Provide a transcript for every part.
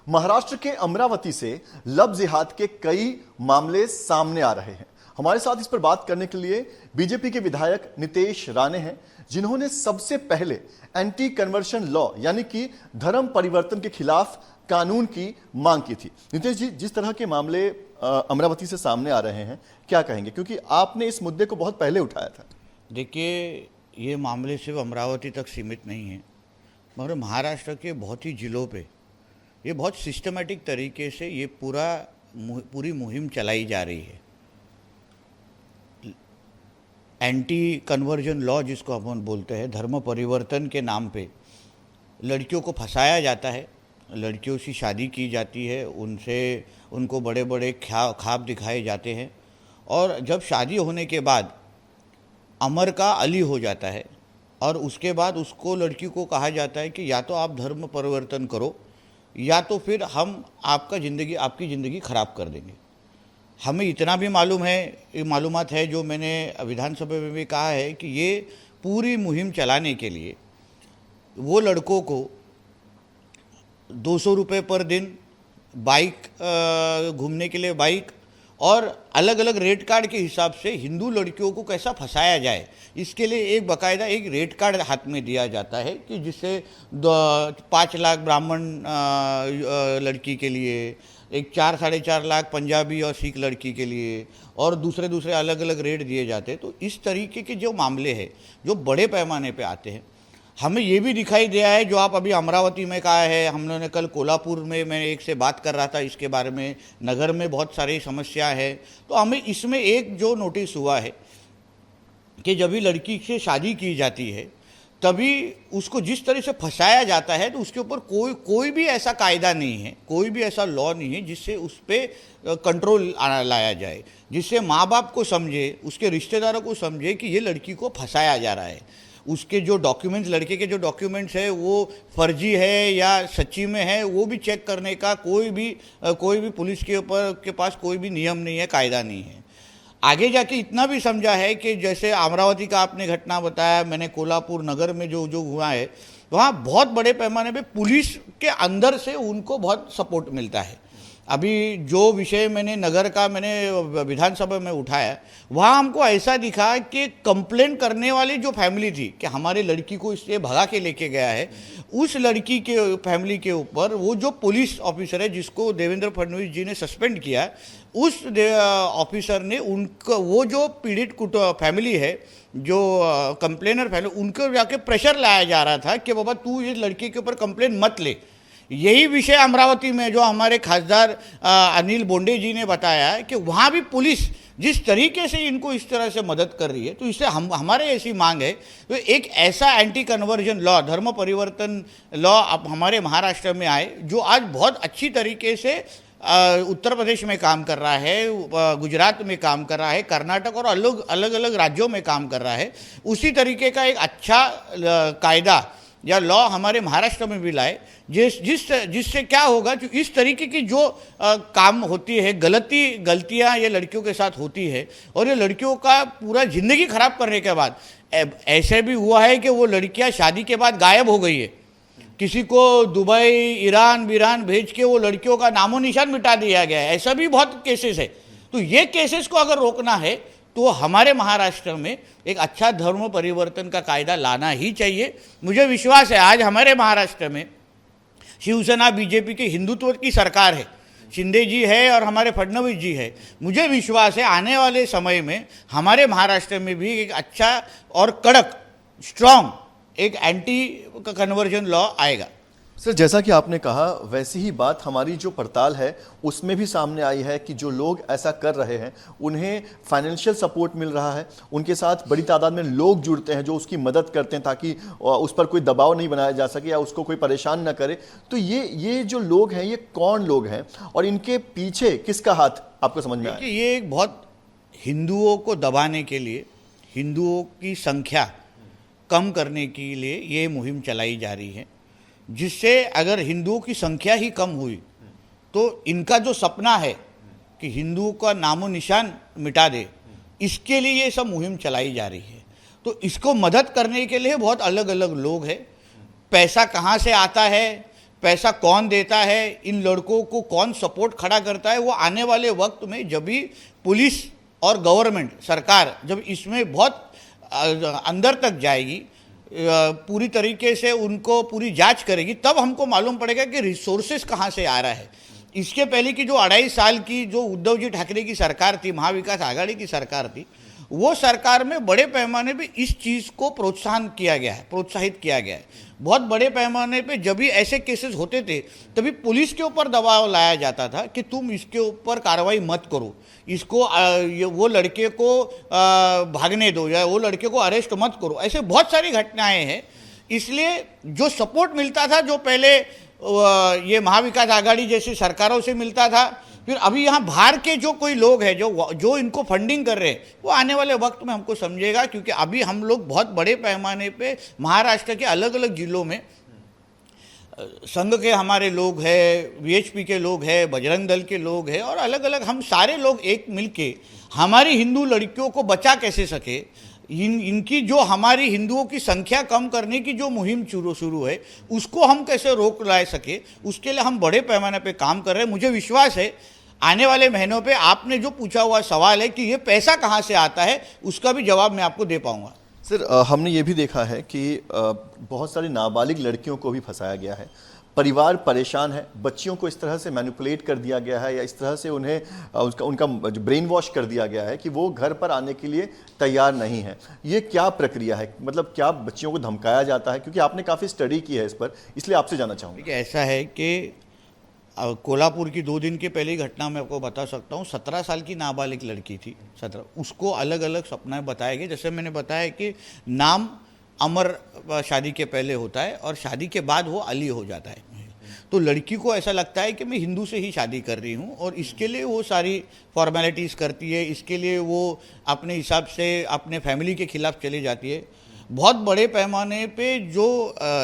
महाराष्ट्र के अमरावती से लव जिहाद के कई मामले सामने आ रहे हैं। हमारे साथ इस पर बात करने के लिए बीजेपी के विधायक नितेश राणे हैं, जिन्होंने सबसे पहले एंटी कन्वर्शन लॉ यानी कि धर्म परिवर्तन के खिलाफ कानून की मांग की थी। नितेश जी, जिस तरह के मामले अमरावती से सामने आ रहे हैं, क्या कहेंगे, क्योंकि आपने इस मुद्दे को बहुत पहले उठाया था। देखिए, ये मामले सिर्फ अमरावती तक सीमित नहीं है, मगर महाराष्ट्र के बहुत ही ज़िलों पे ये बहुत सिस्टमेटिक तरीके से ये पूरी मुहिम चलाई जा रही है। एंटी कन्वर्जन लॉ जिसको अपन बोलते हैं, धर्म परिवर्तन के नाम पे लड़कियों को फंसाया जाता है, लड़कियों से शादी की जाती है, उनको बड़े बड़े ख्वाब दिखाए जाते हैं, और जब शादी होने के बाद अमर का अली हो जाता है और उसके बाद उसको लड़की को कहा जाता है कि या तो आप धर्म परिवर्तन करो या तो फिर हम आपकी ज़िंदगी ख़राब कर देंगे। हमें इतना भी मालूमात है जो मैंने विधानसभा में भी कहा है कि ये पूरी मुहिम चलाने के लिए वो लड़कों को 200 रुपये पर दिन बाइक घूमने के लिए बाइक और अलग अलग रेट कार्ड के हिसाब से हिंदू लड़कियों को कैसा फंसाया जाए, इसके लिए एक बाकायदा एक रेट कार्ड हाथ में दिया जाता है कि जिससे 5 लाख ब्राह्मण लड़की के लिए, एक 4-4.5 लाख पंजाबी और सिख लड़की के लिए, और दूसरे अलग अलग रेट दिए जाते हैं। तो इस तरीके के जो मामले हैं जो बड़े पैमाने पे आते हैं, हमें ये भी दिखाई दिया है जो आप अभी अमरावती में कहा है, हम लोगों ने कल कोल्हापुर में मैं एक से बात कर रहा था इसके बारे में, नगर में बहुत सारी समस्या है। तो हमें इसमें एक जो नोटिस हुआ है कि जब भी लड़की से शादी की जाती है तभी उसको जिस तरह से फंसाया जाता है, तो उसके ऊपर कोई भी ऐसा कायदा नहीं है, कोई भी ऐसा लॉ नहीं है जिससे उस पर कंट्रोल लाया जाए, जिससे माँ बाप को समझे, उसके रिश्तेदारों को समझे कि ये लड़की को फंसाया जा रहा है, उसके जो डॉक्यूमेंट्स, लड़के के जो डॉक्यूमेंट्स है वो फर्जी है या सच्ची में है, वो भी चेक करने का कोई भी पुलिस के पास कोई भी नियम नहीं है, कायदा नहीं है। आगे जाके इतना भी समझा है कि जैसे अमरावती का आपने घटना बताया, मैंने कोल्हापुर नगर में जो हुआ है, वहाँ बहुत बड़े पैमाने पे पुलिस के अंदर से उनको बहुत सपोर्ट मिलता है। अभी जो विषय मैंने विधानसभा में उठाया, वहाँ हमको ऐसा दिखा कि कंप्लेंट करने वाली जो फैमिली थी कि हमारे लड़की को इससे भगा के लेके गया है, उस लड़की के फैमिली के ऊपर वो जो पुलिस ऑफिसर है जिसको देवेंद्र फडणवीस जी ने सस्पेंड किया, उस ऑफिसर ने उनको, वो जो पीड़ित फैमिली है, जो कंप्लेनर फैमिली, उनको जाके प्रेशर लाया जा रहा था कि बाबा तू इस लड़की के ऊपर कंप्लेंट मत ले। यही विषय अमरावती में जो हमारे खासदार अनिल बोंडे जी ने बताया कि वहाँ भी पुलिस जिस तरीके से इनको इस तरह से मदद कर रही है, तो इससे हमारे ऐसी मांग है तो एक ऐसा एंटी कन्वर्जन लॉ, धर्म परिवर्तन लॉ अब हमारे महाराष्ट्र में आए, जो आज बहुत अच्छी तरीके से उत्तर प्रदेश में काम कर रहा है, गुजरात में काम कर रहा है, कर्नाटक और अलग अलग राज्यों में काम कर रहा है। उसी तरीके का एक अच्छा कायदा या लॉ हमारे महाराष्ट्र में भी लाए, जिससे क्या होगा, जो इस तरीके की जो काम होती है, गलतियां ये लड़कियों के साथ होती है, और ये लड़कियों का पूरा ज़िंदगी ख़राब करने के बाद, ऐसे भी हुआ है कि वो लड़कियां शादी के बाद गायब हो गई है, किसी को दुबई, ईरान भेज के वो लड़कियों का नामो निशान मिटा दिया गया है। ऐसा भी बहुत केसेस है। तो ये केसेस को अगर रोकना है तो हमारे महाराष्ट्र में एक अच्छा धर्म परिवर्तन का कायदा लाना ही चाहिए। मुझे विश्वास है आज हमारे महाराष्ट्र में शिवसेना बीजेपी के हिंदुत्व की सरकार है, शिंदे जी है और हमारे फडणवीस जी है। मुझे विश्वास है आने वाले समय में हमारे महाराष्ट्र में भी एक अच्छा और कड़क स्ट्रॉन्ग एक एंटी कन्वर्जन लॉ आएगा। सर, जैसा कि आपने कहा वैसी ही बात हमारी जो पड़ताल है उसमें भी सामने आई है कि जो लोग ऐसा कर रहे हैं उन्हें फाइनेंशियल सपोर्ट मिल रहा है, उनके साथ बड़ी तादाद में लोग जुड़ते हैं जो उसकी मदद करते हैं ताकि उस पर कोई दबाव नहीं बनाया जा सके या उसको कोई परेशान ना करे। तो ये जो लोग हैं ये कौन लोग हैं और इनके पीछे किसका हाथ आपको समझ में आया? ये एक बहुत हिंदुओं को दबाने के लिए, हिंदुओं की संख्या कम करने के लिए ये मुहिम चलाई जा रही है, जिससे अगर हिंदुओं की संख्या ही कम हुई तो इनका जो सपना है कि हिंदुओं का नामो निशान मिटा दे, इसके लिए ये सब मुहिम चलाई जा रही है। तो इसको मदद करने के लिए बहुत अलग अलग लोग हैं। पैसा कहाँ से आता है, पैसा कौन देता है, इन लड़कों को कौन सपोर्ट खड़ा करता है, वो आने वाले वक्त में जब भी पुलिस और गवर्नमेंट सरकार जब इसमें बहुत अंदर तक जाएगी, पूरी तरीके से उनको पूरी जांच करेगी, तब हमको मालूम पड़ेगा कि रिसोर्सेज कहाँ से आ रहा है। इसके पहले की जो 2.5 साल की जो उद्धव जी ठाकरे की सरकार थी, महाविकास आघाड़ी की सरकार थी, वो सरकार में बड़े पैमाने पे इस चीज़ को प्रोत्साहित किया गया है। बहुत बड़े पैमाने पे जब भी ऐसे केसेस होते थे तभी पुलिस के ऊपर दबाव लाया जाता था कि तुम इसके ऊपर कार्रवाई मत करो, इसको वो लड़के को भागने दो या वो लड़के को अरेस्ट मत करो। ऐसे बहुत सारी घटनाएं हैं। इसलिए जो सपोर्ट मिलता था, जो पहले ये महाविकास आघाड़ी जैसी सरकारों से मिलता था, फिर अभी यहाँ बाहर के जो कोई लोग हैं जो इनको फंडिंग कर रहे हैं, वो आने वाले वक्त में हमको समझेगा। क्योंकि अभी हम लोग बहुत बड़े पैमाने पे महाराष्ट्र के अलग अलग जिलों में संघ के हमारे लोग हैं, वीएचपी के लोग हैं, बजरंग दल के लोग हैं, और अलग अलग हम सारे लोग एक मिलके हमारी हिंदू लड़कियों को बचा कैसे सके, इनकी जो हमारी हिंदुओं की संख्या कम करने की जो मुहिम शुरू है, उसको हम कैसे रोक ला सके, उसके लिए हम बड़े पैमाने पे काम कर रहे हैं। मुझे विश्वास है आने वाले महीनों पे आपने जो पूछा हुआ सवाल है कि ये पैसा कहाँ से आता है, उसका भी जवाब मैं आपको दे पाऊंगा। सर, हमने ये भी देखा है कि बहुत सारी नाबालिग लड़कियों को भी फंसाया गया है, परिवार परेशान है, बच्चियों को इस तरह से मैनिपुलेट कर दिया गया है या इस तरह से उन्हें उनका ब्रेन वॉश कर दिया गया है कि वो घर पर आने के लिए तैयार नहीं है। ये क्या प्रक्रिया है? मतलब क्या बच्चियों को धमकाया जाता है? क्योंकि आपने काफ़ी स्टडी की है इस पर, इसलिए आपसे जानना चाहूँगा। देखिए, ऐसा है कि कोल्हापुर की 2 दिन के पहले की घटना मैं आपको बता सकता हूँ। 17 साल की नाबालिग लड़की थी, 17, उसको अलग अलग सपना बताए गए। जैसे मैंने बताया कि नाम अमर शादी के पहले होता है और शादी के बाद वो अली हो जाता है। तो लड़की को ऐसा लगता है कि मैं हिंदू से ही शादी कर रही हूँ, और इसके लिए वो सारी फॉर्मेलिटीज़ करती है। इसके लिए वो अपने हिसाब से अपने फैमिली के खिलाफ चली जाती है। बहुत बड़े पैमाने पे जो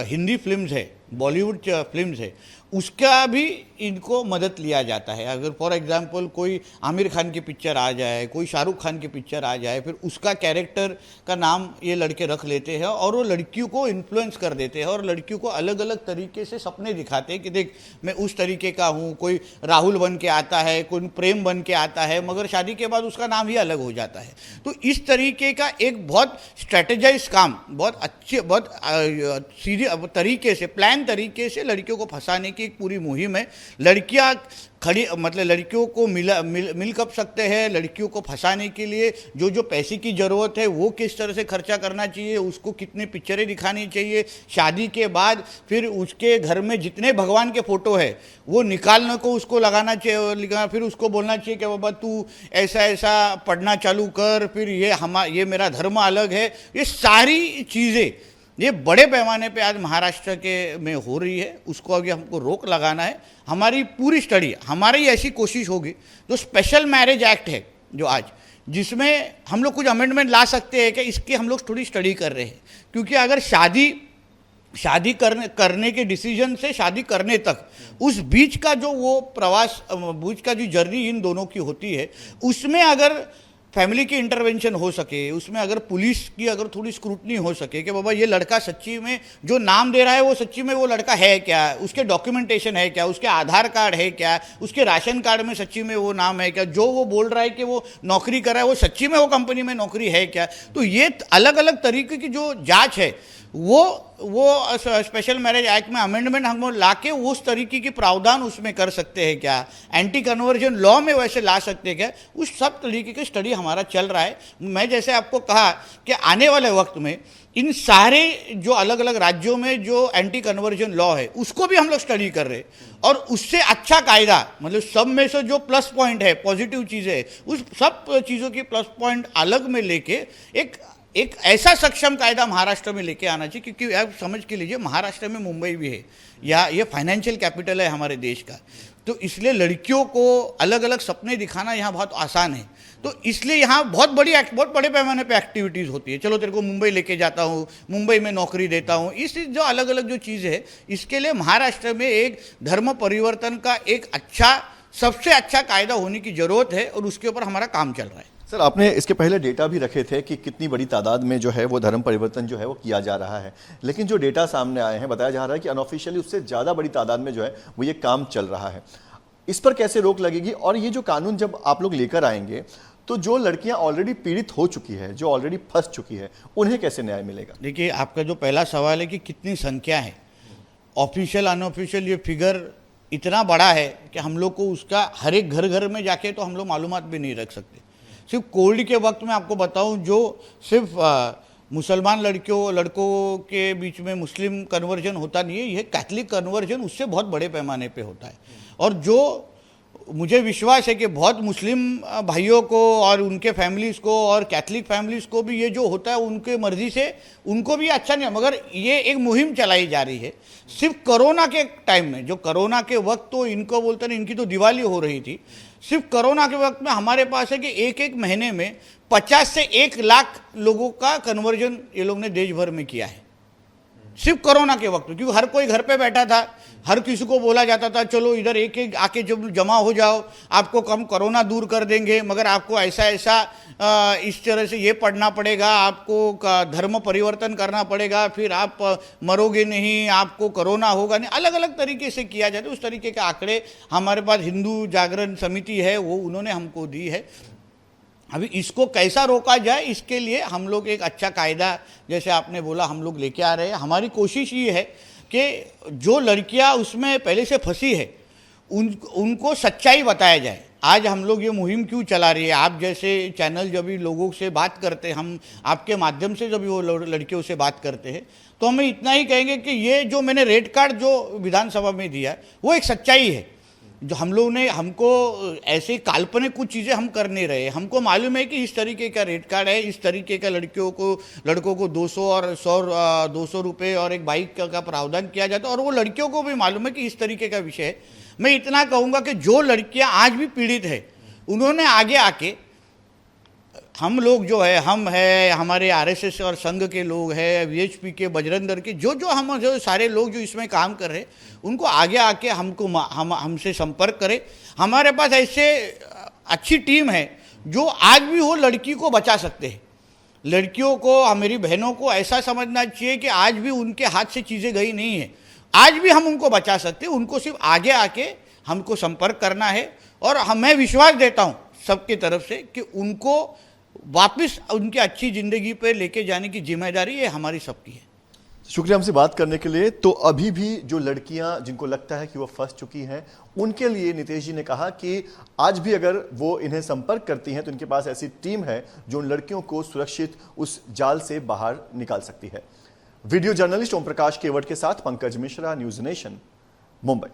हिंदी फिल्म्स है, बॉलीवुड फिल्म्स है, उसका भी इनको मदद लिया जाता है। अगर फॉर एग्जांपल कोई आमिर खान की पिक्चर आ जाए, कोई शाहरुख खान की पिक्चर आ जाए, फिर उसका कैरेक्टर का नाम ये लड़के रख लेते हैं और वो लड़कियों को इन्फ्लुएंस कर देते हैं और लड़कियों को अलग अलग तरीके से सपने दिखाते हैं कि देख मैं उस तरीके का हूँ। कोई राहुल बन के आता है, कोई प्रेम बन के आता है, मगर शादी के बाद उसका नाम ही अलग हो जाता है। तो इस तरीके का एक बहुत स्ट्रेटेजाइज काम, बहुत अच्छे, बहुत सीधे तरीके से, प्लान तरीके से लड़कियों को फंसाने की एक पूरी मुहिम है। लड़कियां खड़ी, मतलब लड़कियों को मिल कब सकते हैं, लड़कियों को फंसाने के लिए जो जो पैसे की ज़रूरत है वो किस तरह से खर्चा करना चाहिए, उसको कितने पिक्चरें दिखानी चाहिए, शादी के बाद फिर उसके घर में जितने भगवान के फ़ोटो है वो निकालने को उसको लगाना चाहिए, फिर उसको बोलना चाहिए कि बाबा तू ऐसा ऐसा पढ़ना चालू कर, फिर ये मेरा धर्म अलग है। ये सारी चीज़ें ये बड़े पैमाने पे आज महाराष्ट्र के में हो रही है, उसको अभी हमको रोक लगाना है। हमारी पूरी स्टडी, हमारी ऐसी कोशिश होगी, जो स्पेशल मैरिज एक्ट है जो आज, जिसमें हम लोग कुछ अमेंडमेंट ला सकते हैं कि इसकी हम लोग थोड़ी स्टडी कर रहे हैं। क्योंकि अगर शादी करने के डिसीजन से शादी करने तक उस बीच का जो वो प्रवास, बीच का जो जर्नी इन दोनों की होती है, उसमें अगर फैमिली की इंटरवेंशन हो सके, उसमें अगर पुलिस की अगर थोड़ी स्क्रूटनी हो सके कि बाबा ये लड़का सच्ची में जो नाम दे रहा है वो सच्ची में वो लड़का है क्या, उसके डॉक्यूमेंटेशन है क्या, उसके आधार कार्ड है क्या, उसके राशन कार्ड में सच्ची में वो नाम है क्या, जो वो बोल रहा है कि वो नौकरी कर रहा है वो सच्ची में वो कंपनी में नौकरी है क्या। तो ये अलग अलग तरीके की जो जाँच है वो स्पेशल मैरिज एक्ट में अमेंडमेंट हम लाके उस तरीके की प्रावधान उसमें कर सकते हैं क्या, एंटी कन्वर्जन लॉ में वैसे ला सकते हैं क्या, उस सब तरीके की स्टडी हमारा चल रहा है। मैं जैसे आपको कहा कि आने वाले वक्त में इन सारे जो अलग अलग राज्यों में जो एंटी कन्वर्जन लॉ है उसको भी हम लोग स्टडी कर रहे हैं और उससे अच्छा कायदा, मतलब सब में से जो प्लस पॉइंट है, पॉजिटिव चीज़ें है, उस सब चीज़ों की प्लस पॉइंट अलग में लेके एक ऐसा सक्षम कायदा महाराष्ट्र में लेके आना चाहिए। क्योंकि आप समझ के लीजिए महाराष्ट्र में मुंबई भी है, या ये फाइनेंशियल कैपिटल है हमारे देश का, तो इसलिए लड़कियों को अलग अलग सपने दिखाना यहाँ बहुत आसान है। तो इसलिए यहाँ बहुत बड़े पैमाने पे एक्टिविटीज़ होती है। चलो तेरे को मुंबई लेके जाता हूँ, मुंबई में नौकरी देता हूँ, इस जो अलग अलग जो चीज़ है, इसके लिए महाराष्ट्र में एक धर्म परिवर्तन का एक अच्छा, सबसे अच्छा कायदा होने की ज़रूरत है और उसके ऊपर हमारा काम चल रहा है। सर, आपने इसके पहले डेटा भी रखे थे कि कितनी बड़ी तादाद में जो है वो धर्म परिवर्तन जो है वो किया जा रहा है, लेकिन जो डेटा सामने आए हैं बताया जा रहा है कि अनऑफिशियली उससे ज़्यादा बड़ी तादाद में जो है वो ये काम चल रहा है। इस पर कैसे रोक लगेगी, और ये जो कानून जब आप लोग लेकर आएंगे तो जो लड़कियां ऑलरेडी पीड़ित हो चुकी है, जो ऑलरेडी फंस चुकी है, उन्हें कैसे न्याय मिलेगा? देखिए, आपका जो पहला सवाल है कि कितनी संख्या है, ऑफिशियल अनऑफिशियल ये फिगर इतना बड़ा है कि हम लोग को उसका हर एक घर घर में जाके तो हम लोग मालूमात भी नहीं रख सकते। सिर्फ कोविड के वक्त में आपको बताऊं, जो सिर्फ मुसलमान लड़कों के बीच में मुस्लिम कन्वर्जन होता नहीं है, यह कैथलिक कन्वर्जन उससे बहुत बड़े पैमाने पे होता है। और जो मुझे विश्वास है कि बहुत मुस्लिम भाइयों को और उनके फैमिलीज़ को और कैथलिक फैमिलीज़ को भी ये जो होता है उनके मर्जी से उनको भी अच्छा नहीं, मगर ये एक मुहिम चलाई जा रही है। सिर्फ कोरोना के टाइम में, जो कोरोना के वक्त तो इनको बोलते ना, इनकी तो दिवाली हो रही थी, सिर्फ कोरोना के वक्त में हमारे पास है कि एक महीने में 50 से 1 लाख लोगों का कन्वर्जन ये लोग ने देश भर में किया है, सिर्फ कोरोना के वक्त में। क्योंकि हर कोई घर पे बैठा था, हर किसी को बोला जाता था चलो इधर एक आके जब जमा हो जाओ, आपको कम कोरोना दूर कर देंगे, मगर आपको ऐसा इस तरह से ये पढ़ना पड़ेगा, आपको धर्म परिवर्तन करना पड़ेगा, फिर आप मरोगे नहीं, आपको कोरोना होगा नहीं, अलग अलग तरीके से किया जाता है। उस तरीके के आंकड़े हमारे पास हिंदू जागरण समिति है वो उन्होंने हमको दी है। अभी इसको कैसा रोका जाए, इसके लिए हम लोग एक अच्छा कायदा, जैसे आपने बोला, हम लोग लेके आ रहे हैं। हमारी कोशिश ये है कि जो लड़कियां उसमें पहले से फंसी है उनको सच्चाई बताया जाए। आज हम लोग ये मुहिम क्यों चला रही है, आप जैसे चैनल जब भी लोगों से बात करते हैं, हम आपके माध्यम से जब भी वो लड़कियों से बात करते हैं, तो हमें इतना ही कहेंगे कि ये जो मैंने रेड कार्ड जो विधानसभा में दिया है वो एक सच्चाई है। जो हम लोग ने, हमको ऐसे काल्पनिक कुछ चीज़ें हम कर नहीं रहे। हमको मालूम है कि इस तरीके का रेट कार्ड है, इस तरीके का लड़कों को 200 और 200 रुपये और एक बाइक का प्रावधान किया जाता है, और वो लड़कियों को भी मालूम है कि इस तरीके का विषय है। मैं इतना कहूँगा कि जो लड़कियाँ आज भी पीड़ित है, उन्होंने आगे आके, हम लोग जो है, हम है, हमारे आरएसएस और संघ के लोग हैं, वीएचपी के, बजरंग दल के, जो सारे लोग जो इसमें काम कर रहे हैं, उनको आगे आके हमसे संपर्क करें। हमारे पास ऐसे अच्छी टीम है जो आज भी वो लड़की को बचा सकते हैं। लड़कियों को, मेरी बहनों को ऐसा समझना चाहिए कि आज भी उनके हाथ से चीज़ें गई नहीं है, आज भी हम उनको बचा सकते हैं। उनको सिर्फ आगे आके हमको संपर्क करना है, और मैं विश्वास देता हूँ सबके तरफ से कि उनको वापस उनकी अच्छी ज़िंदगी पे लेके जाने की जिम्मेदारी ये हमारी सबकी है। शुक्रिया हमसे बात करने के लिए। तो अभी भी जो लड़कियां जिनको लगता है कि वो फंस चुकी हैं, उनके लिए नीतीश जी ने कहा कि आज भी अगर वो इन्हें संपर्क करती हैं तो इनके पास ऐसी टीम है जो उन लड़कियों को सुरक्षित उस जाल से बाहर निकाल सकती है। वीडियो जर्नलिस्ट ओम प्रकाश केवट के साथ पंकज मिश्रा, न्यूज नेशन, मुंबई।